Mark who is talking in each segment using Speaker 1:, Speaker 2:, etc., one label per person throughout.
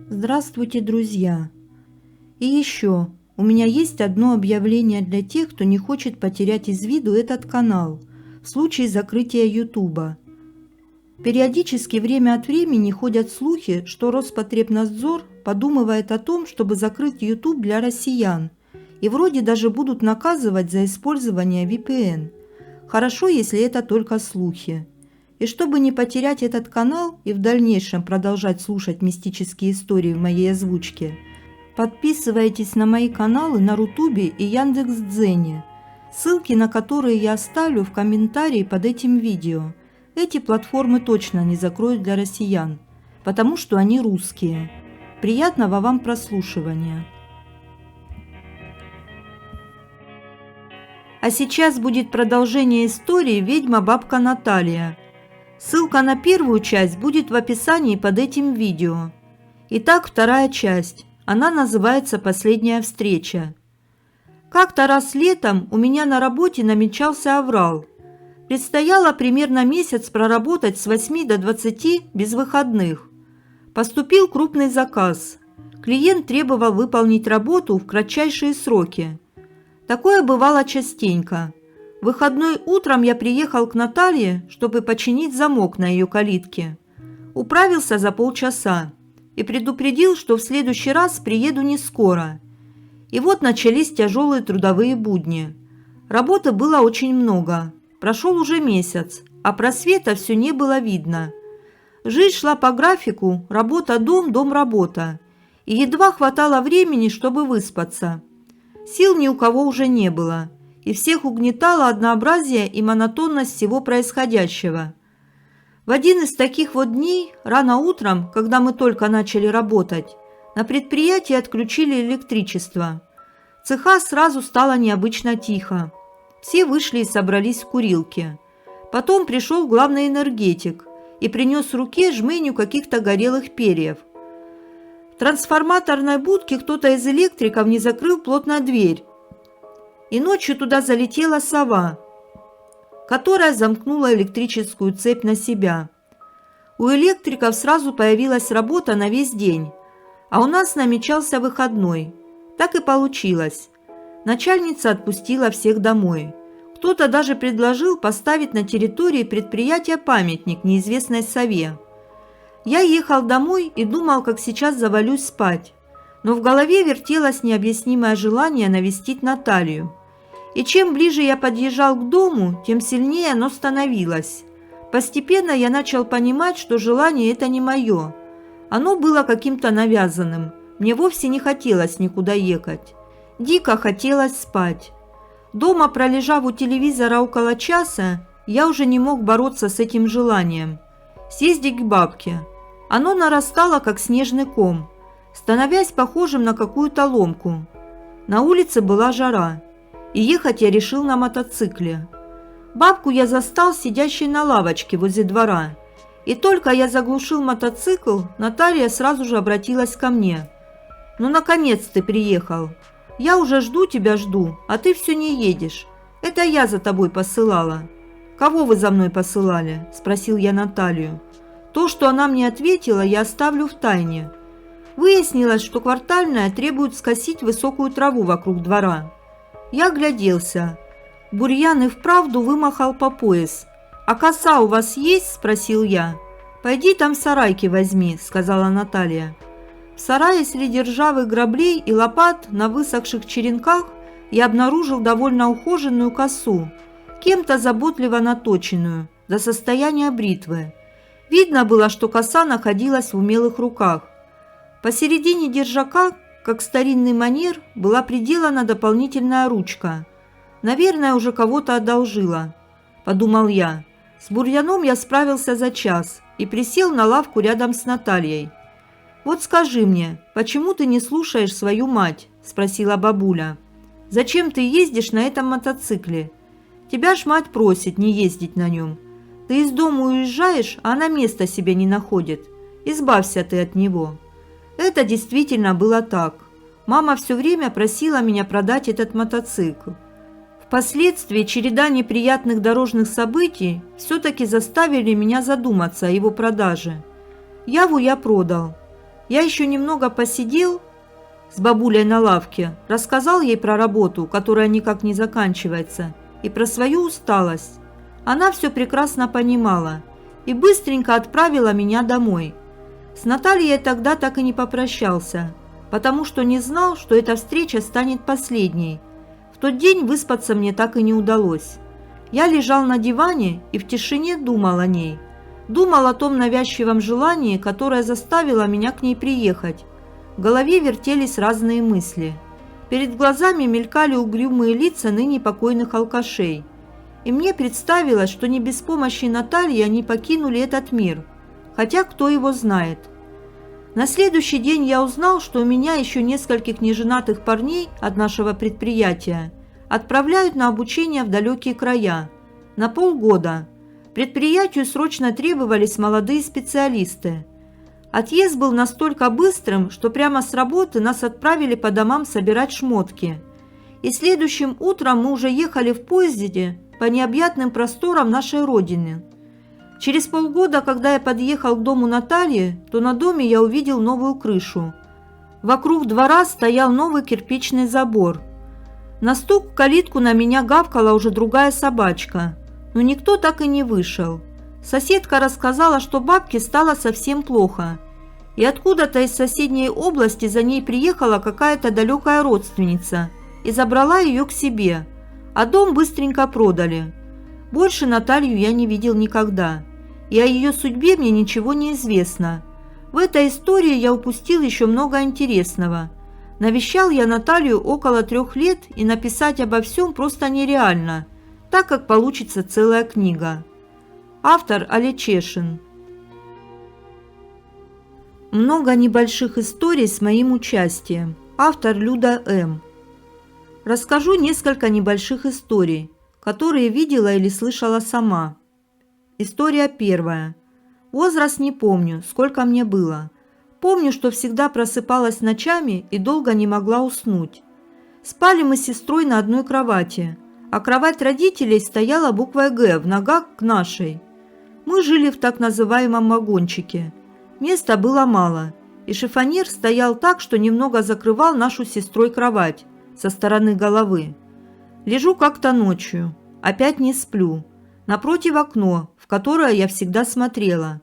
Speaker 1: Здравствуйте, друзья! И еще, у меня есть одно объявление для тех, кто не хочет потерять из виду этот канал в случае закрытия Ютуба. Периодически время от времени ходят слухи, что Роспотребнадзор подумывает о том, чтобы закрыть Ютуб для россиян, и вроде даже будут наказывать за использование VPN. Хорошо, если это только слухи. И чтобы не потерять этот канал и в дальнейшем продолжать слушать мистические истории в моей озвучке, подписывайтесь на мои каналы на Рутубе и Яндекс.Дзене, ссылки на которые я оставлю в комментарии под этим видео. Эти платформы точно не закроют для россиян, потому что они русские. Приятного вам прослушивания! А сейчас будет продолжение истории «Ведьма-бабка Наталья». Ссылка на первую часть будет в описании под этим видео. Итак, вторая часть. Она называется «Последняя встреча». Как-то раз летом у меня на работе намечался аврал. Предстояло примерно месяц проработать с 8 до 20 без выходных. Поступил крупный заказ. Клиент требовал выполнить работу в кратчайшие сроки. Такое бывало частенько. В выходной утром я приехал к Наталье, чтобы починить замок на ее калитке. Управился за полчаса и предупредил, что в следующий раз приеду не скоро. И вот начались тяжелые трудовые будни. Работы было очень много. Прошел уже месяц, а просвета все не было видно. Жизнь шла по графику, работа-дом, дом-работа. И едва хватало времени, чтобы выспаться. Сил ни у кого уже не было. И всех угнетало однообразие и монотонность всего происходящего. В один из таких вот дней, рано утром, когда мы только начали работать, на предприятии отключили электричество. В цехах сразу стало необычно тихо. Все вышли и собрались в курилке. Потом пришел главный энергетик и принес в руке жменю каких-то горелых перьев. В трансформаторной будке кто-то из электриков не закрыл плотно дверь. И ночью туда залетела сова, которая замкнула электрическую цепь на себя. У электриков сразу появилась работа на весь день, а у нас намечался выходной. Так и получилось. Начальница отпустила всех домой. Кто-то даже предложил поставить на территории предприятия памятник неизвестной сове. Я ехал домой и думал, как сейчас завалюсь спать. Но в голове вертелось необъяснимое желание навестить Наталью. И чем ближе я подъезжал к дому, тем сильнее оно становилось. Постепенно я начал понимать, что желание это не мое. Оно было каким-то навязанным. Мне вовсе не хотелось никуда ехать. Дико хотелось спать. Дома, пролежав у телевизора около часа, я уже не мог бороться с этим желанием. Съездить к бабке. Оно нарастало, как снежный ком, становясь похожим на какую-то ломку. На улице была жара, и ехать я решил на мотоцикле. Бабку я застал сидящей на лавочке возле двора, и только я заглушил мотоцикл, Наталья сразу же обратилась ко мне. «Ну, наконец ты приехал. Я уже жду тебя, а ты все не едешь. Это я за тобой посылала». «Кого вы за мной посылали?» – спросил я Наталью. То, что она мне ответила, я оставлю в тайне. Выяснилось, что квартальная требует скосить высокую траву вокруг двора. Я огляделся. Бурьян и вправду вымахал по пояс. «А коса у вас есть?» – спросил я. «Пойди там сарайки возьми», – сказала Наталья. В сарае среди ржавых граблей и лопат на высохших черенках я обнаружил довольно ухоженную косу, кем-то заботливо наточенную, до состояния бритвы. Видно было, что коса находилась в умелых руках. Посередине держака, как старинный манер, была приделана дополнительная ручка. «Наверное, уже кого-то одолжила», – подумал я. С бурьяном я справился за час и присел на лавку рядом с Натальей. «Вот скажи мне, почему ты не слушаешь свою мать?» – спросила бабуля. «Зачем ты ездишь на этом мотоцикле? Тебя ж мать просит не ездить на нем. Ты из дома уезжаешь, а она места себе не находит. Избавься ты от него». Это действительно было так. Мама все время просила меня продать этот мотоцикл. Впоследствии череда неприятных дорожных событий все-таки заставили меня задуматься о его продаже. Яву я продал. Я еще немного посидел с бабулей на лавке, рассказал ей про работу, которая никак не заканчивается, и про свою усталость. Она все прекрасно понимала и быстренько отправила меня домой. С Натальей я тогда так и не попрощался, потому что не знал, что эта встреча станет последней. В тот день выспаться мне так и не удалось. Я лежал на диване и в тишине думал о ней. Думал о том навязчивом желании, которое заставило меня к ней приехать. В голове вертелись разные мысли. Перед глазами мелькали угрюмые лица ныне покойных алкашей. И мне представилось, что не без помощи Натальи они покинули этот мир. Хотя кто его знает. На следующий день я узнал, что у меня еще нескольких неженатых парней от нашего предприятия отправляют на обучение в далекие края. На полгода. Предприятию срочно требовались молодые специалисты. Отъезд был настолько быстрым, что прямо с работы нас отправили по домам собирать шмотки. И следующим утром мы уже ехали в поезде по необъятным просторам нашей родины. Через полгода, когда я подъехал к дому Натальи, то на доме я увидел новую крышу. Вокруг двора стоял новый кирпичный забор. На стук в калитку на меня гавкала уже другая собачка, но никто так и не вышел. Соседка рассказала, что бабке стало совсем плохо, и откуда-то из соседней области за ней приехала какая-то далекая родственница и забрала ее к себе, а дом быстренько продали. Больше Наталью я не видел никогда, и о ее судьбе мне ничего не известно. В этой истории я упустил еще много интересного. Навещал я Наталью около 3 лет, и написать обо всем просто нереально, так как получится целая книга. Автор Алечешин. Много небольших историй с моим участием. Автор Люда М. Расскажу несколько небольших историй, которые видела или слышала сама. История первая. Возраст не помню, сколько мне было. Помню, что всегда просыпалась ночами и долго не могла уснуть. Спали мы с сестрой на одной кровати, а кровать родителей стояла буквой «Г» в ногах к нашей. Мы жили в так называемом вагончике. Места было мало, и шифоньер стоял так, что немного закрывал нашу с сестрой кровать со стороны головы. Лежу как-то ночью, опять не сплю. Напротив окно, в которое я всегда смотрела.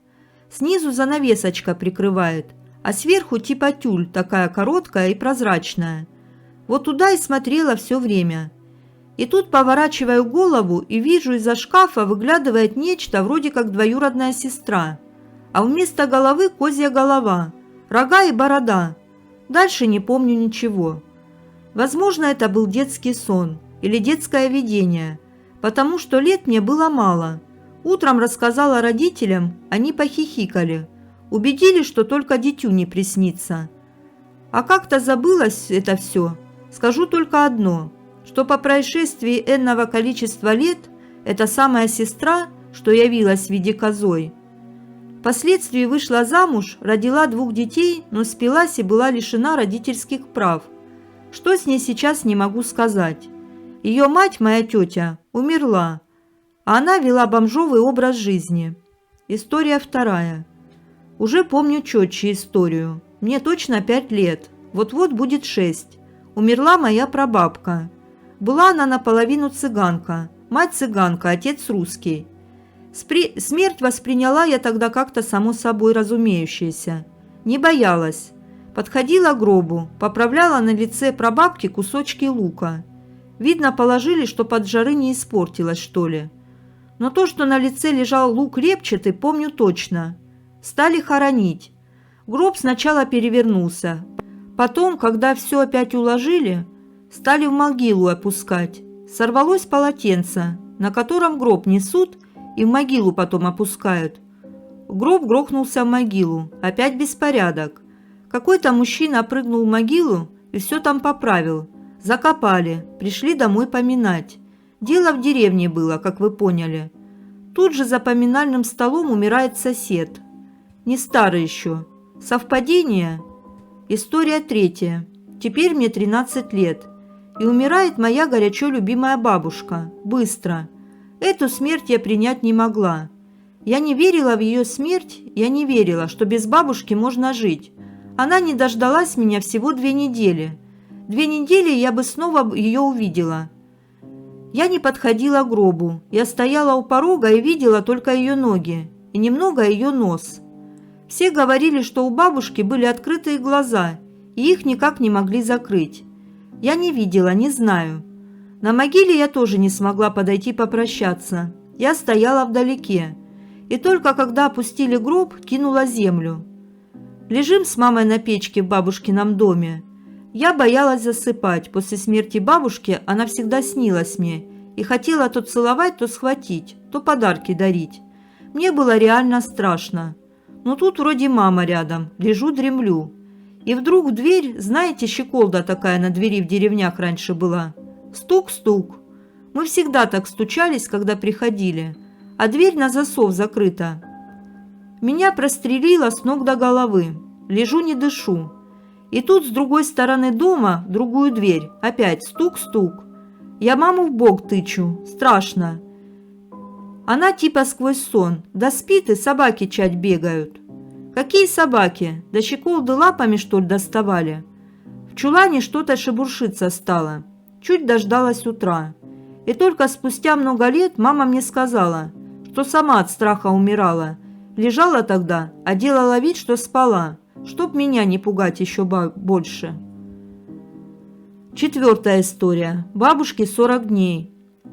Speaker 1: Снизу занавесочка прикрывает, а сверху типа тюль, такая короткая и прозрачная. Вот туда и смотрела все время. И тут поворачиваю голову и вижу, из-за шкафа выглядывает нечто вроде как двоюродная сестра. А вместо головы козья голова, рога и борода. Дальше не помню ничего. Возможно, это был детский сон или детское видение, потому что лет мне было мало. Утром рассказала родителям, они похихикали, убедились, что только дитю не приснится. А как-то забылось это все. Скажу только одно, что по происшествии энного количества лет эта самая сестра, что явилась в виде козой, впоследствии вышла замуж, родила 2 детей, но спилась и была лишена родительских прав. Что с ней сейчас, не могу сказать. Ее мать, моя тетя, умерла, а она вела бомжовый образ жизни. История вторая. Уже помню четче историю. Мне точно 5 лет, вот-вот будет 6. Умерла моя прабабка. Была она наполовину цыганка, мать цыганка, отец русский. Смерть восприняла я тогда как-то само собой разумеющееся. Не боялась. Подходила к гробу, поправляла на лице прабабки кусочки лука. Видно, положили, чтоб от жары не испортилось, что ли. Но то, что на лице лежал лук репчатый, помню точно. Стали хоронить. Гроб сначала перевернулся. Потом, когда все опять уложили, стали в могилу опускать. Сорвалось полотенце, на котором гроб несут и в могилу потом опускают. Гроб грохнулся в могилу. Опять беспорядок. Какой-то мужчина прыгнул в могилу и все там поправил. Закопали. Пришли домой поминать. Дело в деревне было, как вы поняли. Тут же за поминальным столом умирает сосед. Не старый еще. Совпадение? История третья. Теперь мне 13 лет. И умирает моя горячо любимая бабушка. Быстро. Эту смерть я принять не могла. Я не верила в ее смерть, я не верила, что без бабушки можно жить. Она не дождалась меня всего 2 недели. 2 недели, я бы снова ее увидела. Я не подходила к гробу. Я стояла у порога и видела только ее ноги и немного ее нос. Все говорили, что у бабушки были открытые глаза, и их никак не могли закрыть. Я не видела, не знаю. На могиле я тоже не смогла подойти попрощаться. Я стояла вдалеке. И только когда опустили гроб, кинула землю. Лежим с мамой на печке в бабушкином доме. Я боялась засыпать. После смерти бабушки она всегда снилась мне. И хотела то целовать, то схватить, то подарки дарить. Мне было реально страшно. Но тут вроде мама рядом. Лежу, дремлю. И вдруг в дверь, знаете, щеколда такая на двери в деревнях раньше была. Стук-стук. Мы всегда так стучались, когда приходили. А дверь на засов закрыта. Меня прострелило с ног до головы. Лежу, не дышу. И тут с другой стороны дома, в другую дверь, опять стук-стук. Я маму в бок тычу. Страшно. Она типа сквозь сон. Да спит, и собаки чать бегают. Какие собаки? До щеколды лапами, что ли, доставали? В чулане что-то шебуршиться стало. Чуть дождалась утра. И только спустя много лет мама мне сказала, что сама от страха умирала. Лежала тогда, а делала вид, что спала, чтоб меня не пугать еще больше. 4-я история. Бабушке 40 дней.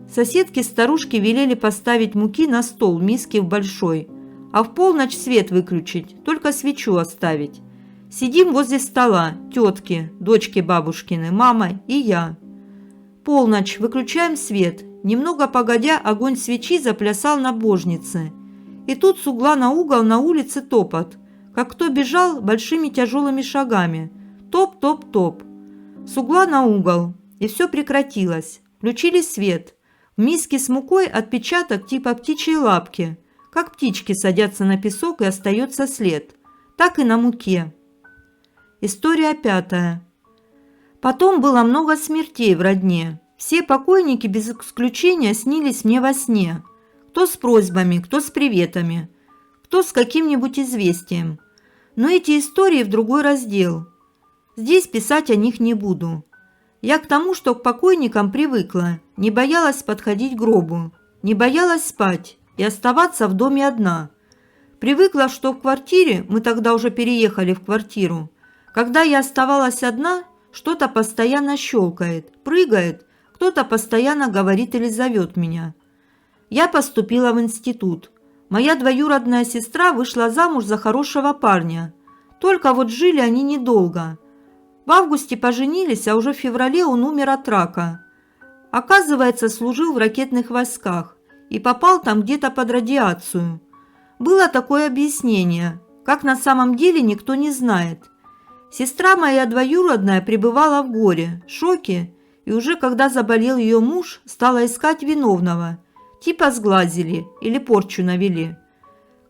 Speaker 1: Соседки-старушки велели поставить муки на стол, миски в большой, а в полночь свет выключить, только свечу оставить. Сидим возле стола, тетки, дочки бабушкины, мама и я. Полночь, выключаем свет. Немного погодя, огонь свечи заплясал на божнице. И тут с угла на угол на улице топот, как кто бежал большими тяжелыми шагами. Топ-топ-топ. С угла на угол. И все прекратилось. Включили свет. В миске с мукой отпечаток типа птичьей лапки. Как птички садятся на песок и остается след. Так и на муке. История 5. Потом было много смертей в родне. Все покойники без исключения снились мне во сне. Кто с просьбами, кто с приветами, кто с каким-нибудь известием. Но эти истории в другой раздел. Здесь писать о них не буду. Я к тому, что к покойникам привыкла, не боялась подходить к гробу, не боялась спать и оставаться в доме одна. Привыкла, что в квартире, мы тогда уже переехали в квартиру, когда я оставалась одна, что-то постоянно щелкает, прыгает, кто-то постоянно говорит или зовет меня. Я поступила в институт. Моя двоюродная сестра вышла замуж за хорошего парня. Только вот жили они недолго. В августе поженились, а уже в феврале он умер от рака. Оказывается, служил в ракетных войсках и попал там где-то под радиацию. Было такое объяснение, как на самом деле никто не знает. Сестра моя двоюродная пребывала в горе, шоке, и уже когда заболел ее муж, стала искать виновного. Типа сглазили или порчу навели.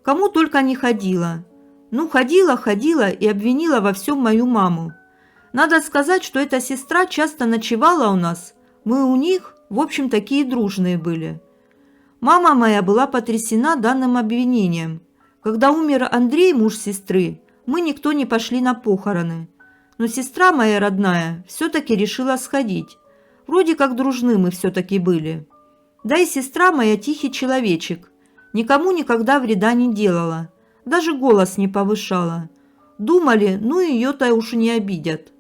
Speaker 1: Кому только не ходила. Ну, ходила и обвинила во всем мою маму. Надо сказать, что эта сестра часто ночевала у нас. Мы у них, в общем, такие дружные были. Мама моя была потрясена данным обвинением. Когда умер Андрей, муж сестры, мы никто не пошли на похороны. Но сестра моя родная все-таки решила сходить. Вроде как дружны мы все-таки были. Да и сестра моя тихий человечек. Никому никогда вреда не делала. Даже голос не повышала. Думали, ну ее-то уж не обидят.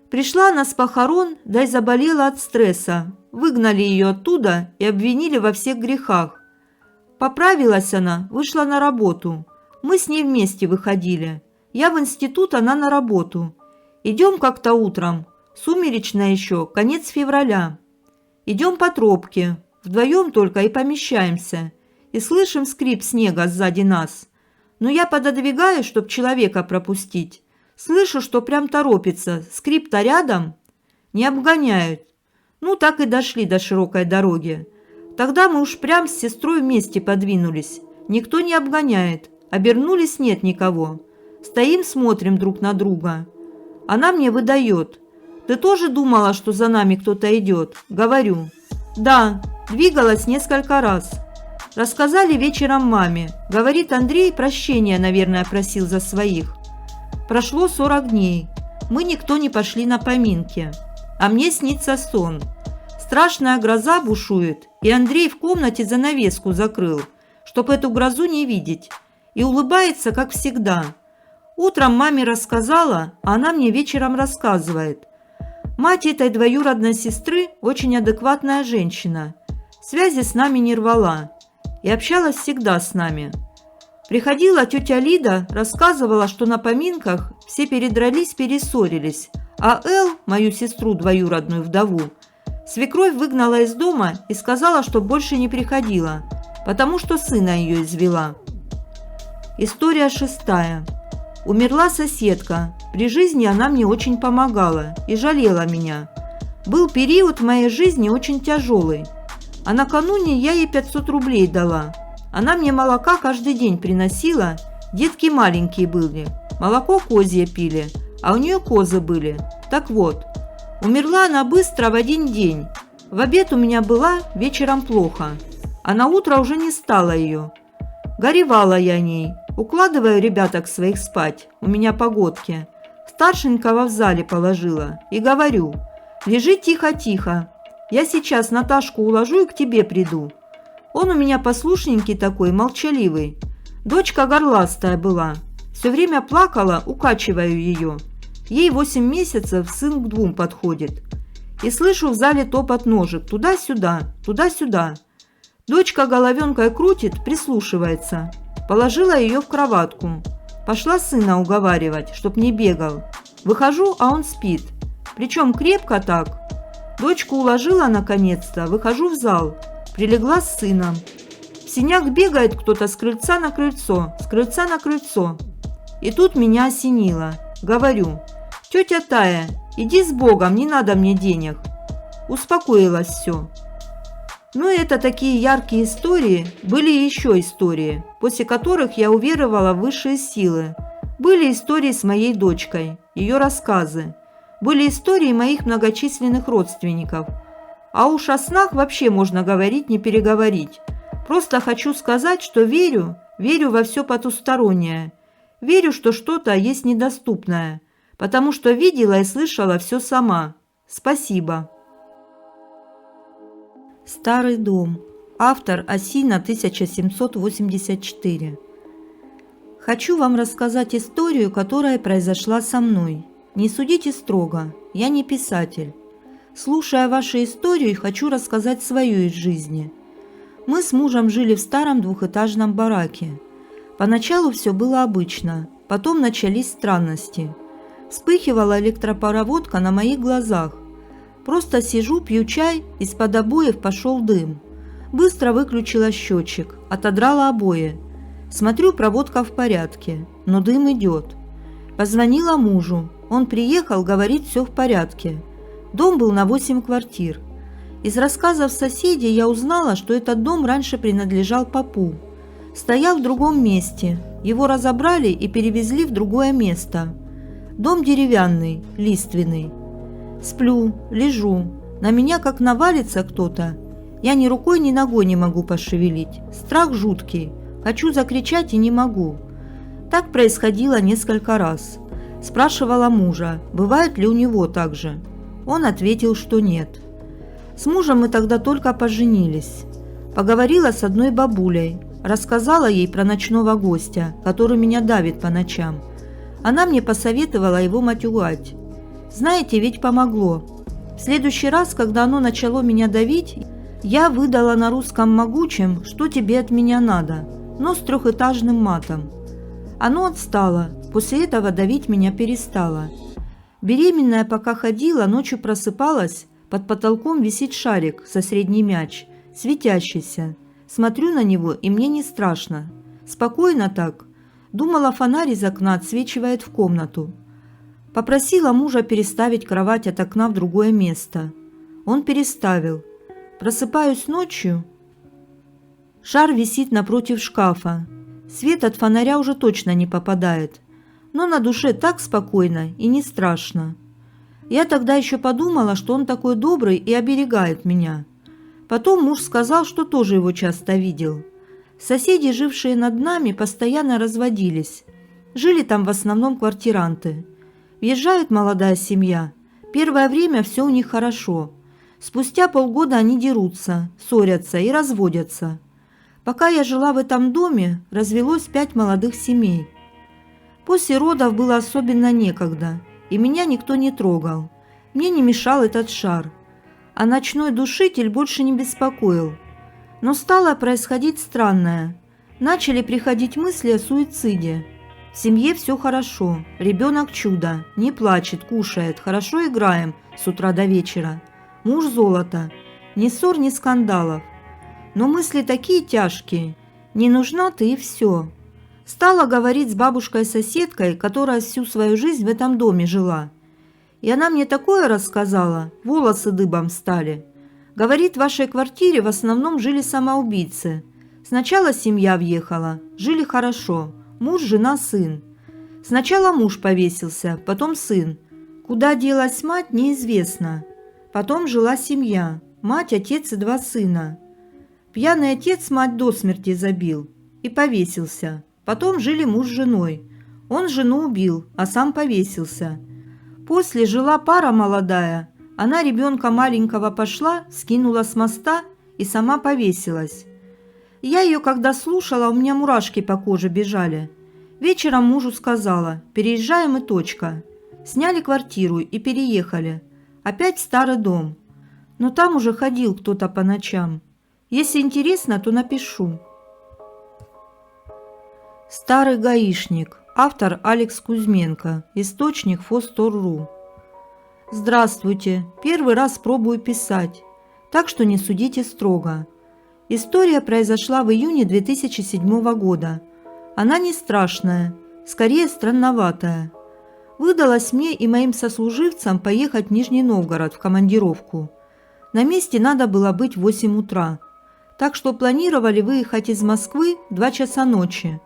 Speaker 1: Пришла она с похорон, да и заболела от стресса. Выгнали ее оттуда и обвинили во всех грехах. Поправилась она, вышла на работу. Мы с ней вместе выходили. Я в институт, она на работу. Идем как-то утром. Сумеречно еще, конец февраля. Идем по тропке. Вдвоем только и помещаемся. И слышим скрип снега сзади нас. Но я пододвигаю, чтоб человека пропустить. Слышу, что прям торопится. Скрип-то рядом. Не обгоняют. Ну, так и дошли до широкой дороги. Тогда мы уж прям с сестрой вместе подвинулись. Никто не обгоняет. Обернулись, нет никого. Стоим, смотрим друг на друга. Она мне выдает. Ты тоже думала, что за нами кто-то идет? Говорю. Да, двигалась несколько раз. Рассказали вечером маме. Говорит, Андрей прощения, наверное, просил за своих. Прошло 40 дней. Мы никто не пошли на поминки. А мне снится сон. Страшная гроза бушует, и Андрей в комнате занавеску закрыл, чтоб эту грозу не видеть, и улыбается, как всегда. Утром маме рассказала, а она мне вечером рассказывает. Мать этой двоюродной сестры очень адекватная женщина. Связи с нами не рвала и общалась всегда с нами. Приходила тетя Лида, рассказывала, что на поминках все передрались, перессорились, а Эл, мою сестру двоюродную вдову, свекровь выгнала из дома и сказала, что больше не приходила, потому что сына ее извела. История 6. Умерла соседка. При жизни она мне очень помогала и жалела меня. Был период в моей жизни очень тяжелый. А накануне я ей 500 рублей дала. Она мне молока каждый день приносила. Детки маленькие были. Молоко козье пили, а у нее козы были. Так вот, умерла она быстро в один день. В обед у меня была, вечером плохо. А на утро уже не стало ее. Горевала я о ней. Укладываю ребяток своих спать, у меня погодки. Старшенького в зале положила и говорю: лежи тихо-тихо, я сейчас Наташку уложу и к тебе приду. Он у меня послушненький такой, молчаливый. Дочка горластая была, все время плакала, укачиваю ее. Ей 8 месяцев, сын к 2 подходит. И слышу в зале топот ножек, туда-сюда, туда-сюда. Дочка головенкой крутит, прислушивается. Положила ее в кроватку. Пошла сына уговаривать, чтоб не бегал. Выхожу, а он спит. Причем крепко так. Дочку уложила наконец-то, выхожу в зал. Прилегла с сыном. В сенях бегает кто-то с крыльца на крыльцо, с крыльца на крыльцо. И тут меня осенило. Говорю: тетя Тая, иди с Богом, не надо мне денег. Успокоилось все. Но это такие яркие истории. Были еще истории, после которых я уверовала в высшие силы. Были истории с моей дочкой, ее рассказы. Были истории моих многочисленных родственников. А уж о снах вообще можно говорить, не переговорить. Просто хочу сказать, что верю во все потустороннее. Верю, что что-то есть недоступное, потому что видела и слышала все сама. Спасибо. Старый дом. Автор Осина, 1784. Хочу вам рассказать историю, которая произошла со мной. Не судите строго, я не писатель. Слушая ваши истории, хочу рассказать свою из жизни. Мы с мужем жили в старом двухэтажном бараке. Поначалу все было обычно, потом начались странности. Вспыхивала электропроводка на моих глазах. Просто сижу, пью чай, из-под обоев пошел дым. Быстро выключила счетчик, отодрала обои. Смотрю, проводка в порядке, но дым идет. Позвонила мужу. Он приехал, говорит, все в порядке. Дом был на 8 квартир. Из рассказов соседей я узнала, что этот дом раньше принадлежал попу. Стоял в другом месте. Его разобрали и перевезли в другое место. Дом деревянный, лиственный. Сплю, лежу. На меня как навалится кто-то. Я ни рукой, ни ногой не могу пошевелить. Страх жуткий. Хочу закричать и не могу. Так происходило несколько раз. Спрашивала мужа, бывает ли у него так же. Он ответил, что нет. С мужем мы тогда только поженились. Поговорила с одной бабулей. Рассказала ей про ночного гостя, который меня давит по ночам. Она мне посоветовала его матюгать. Знаете, ведь помогло. В следующий раз, когда оно начало меня давить, я выдала на русском могучем, что тебе от меня надо, но с 3-этажным матом. Оно отстало, после этого давить меня перестало. Беременная пока ходила, ночью просыпалась, под потолком висит шарик со средний мяч, светящийся. Смотрю на него, и мне не страшно. Спокойно так. Думала, фонарь из окна отсвечивает в комнату. Попросила мужа переставить кровать от окна в другое место. Он переставил. Просыпаюсь ночью. Шар висит напротив шкафа. Свет от фонаря уже точно не попадает. Но на душе так спокойно и не страшно. Я тогда еще подумала, что он такой добрый и оберегает меня. Потом муж сказал, что тоже его часто видел. Соседи, жившие над нами, постоянно разводились. Жили там в основном квартиранты. Въезжает молодая семья. Первое время все у них хорошо. Спустя полгода они дерутся, ссорятся и разводятся. Пока я жила в этом доме, развелось 5 молодых семей. После родов было особенно некогда, и меня никто не трогал. Мне не мешал этот шар. А ночной душитель больше не беспокоил. Но стало происходить странное. Начали приходить мысли о суициде. В семье все хорошо, ребенок чудо, не плачет, кушает, хорошо играем с утра до вечера. Муж золото, ни ссор, ни скандалов. Но мысли такие тяжкие, не нужна ты и все. Стала говорить с бабушкой-соседкой, которая всю свою жизнь в этом доме жила. И она мне такое рассказала, волосы дыбом стали. Говорит, в вашей квартире в основном жили самоубийцы. Сначала семья въехала, жили хорошо, муж, жена, сын. Сначала муж повесился, потом сын. Куда делась мать, неизвестно. Потом жила семья, мать, отец и 2 сына. Пьяный отец мать до смерти забил и повесился. Потом жили муж с женой. Он жену убил, а сам повесился. После жила пара молодая. Она ребенка маленького пошла, скинула с моста и сама повесилась. Я ее когда слушала, у меня мурашки по коже бежали. Вечером мужу сказала: переезжаем и точка. Сняли квартиру и переехали. Опять в старый дом. Но там уже ходил кто-то по ночам. Если интересно, то напишу. Старый гаишник. Автор Алекс Кузьменко. Источник Фостор.ру. Здравствуйте. Первый раз пробую писать, так что не судите строго. История произошла в июне 2007 года. Она не страшная, скорее странноватая. Выдалось мне и моим сослуживцам поехать в Нижний Новгород в командировку. На месте надо было быть в 8 утра. Так что планировали выехать из Москвы в 2 часа ночи.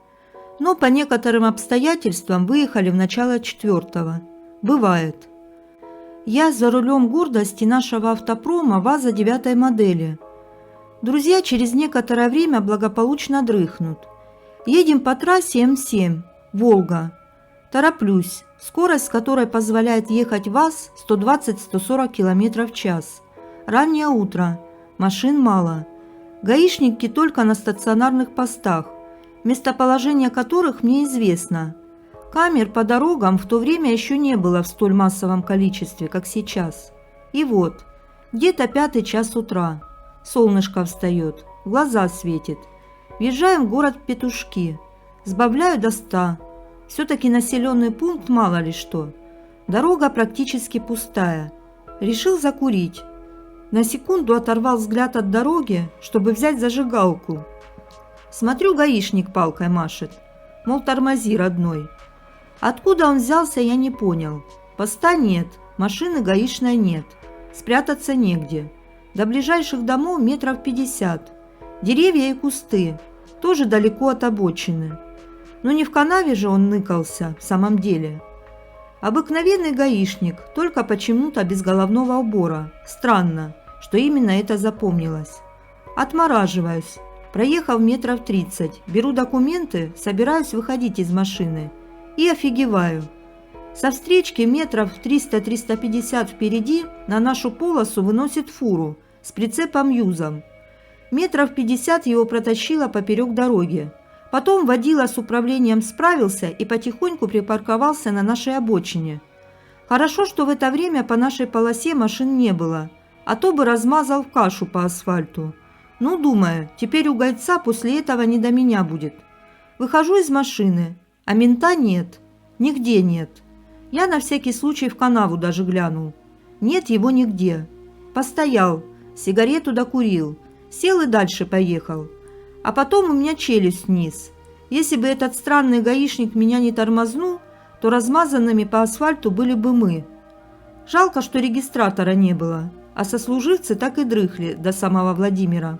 Speaker 1: Но по некоторым обстоятельствам выехали в начало 4-го. Бывает. Я за рулем гордости нашего автопрома ВАЗа 9 модели. Друзья через некоторое время благополучно дрыхнут. Едем по трассе М7, Волга. Тороплюсь, скорость, с которой позволяет ехать ВАЗ 120-140 км в час. Раннее утро, машин мало. Гаишники только на стационарных постах, местоположение которых мне известно. Камер по дорогам в то время еще не было в столь массовом количестве, как сейчас. И вот, где-то 5 час утра. Солнышко встает, глаза светит. Въезжаем в город Петушки. Сбавляю до 100. Все-таки населенный пункт мало ли что. Дорога практически пустая. Решил закурить. На секунду оторвал взгляд от дороги, чтобы взять зажигалку. Смотрю, гаишник палкой машет. Мол, тормози, родной. Откуда он взялся, я не понял. Поста нет, машины гаишной нет. Спрятаться негде. До ближайших домов метров 50. Деревья и кусты. Тоже далеко от обочины. Но не в канаве же он ныкался, в самом деле. Обыкновенный гаишник, только почему-то без головного убора. Странно, что именно это запомнилось. Отмораживаюсь. Проехав метров 30, беру документы, собираюсь выходить из машины. И офигеваю. Со встречки метров 300-350 впереди на нашу полосу выносит фуру с прицепом-юзом. Метров 50 его протащило поперек дороги. Потом водила с управлением справился и потихоньку припарковался на нашей обочине. Хорошо, что в это время по нашей полосе машин не было, а то бы размазал в кашу по асфальту. Ну, думаю, теперь у гайца после этого не до меня будет. Выхожу из машины, а мента нет, нигде нет. Я на всякий случай в канаву даже глянул. Нет его нигде. Постоял, сигарету докурил, сел и дальше поехал. А потом у меня челюсть вниз. Если бы этот странный гаишник меня не тормознул, то размазанными по асфальту были бы мы. Жалко, что регистратора не было, а сослуживцы так и дрыхли до самого Владимира.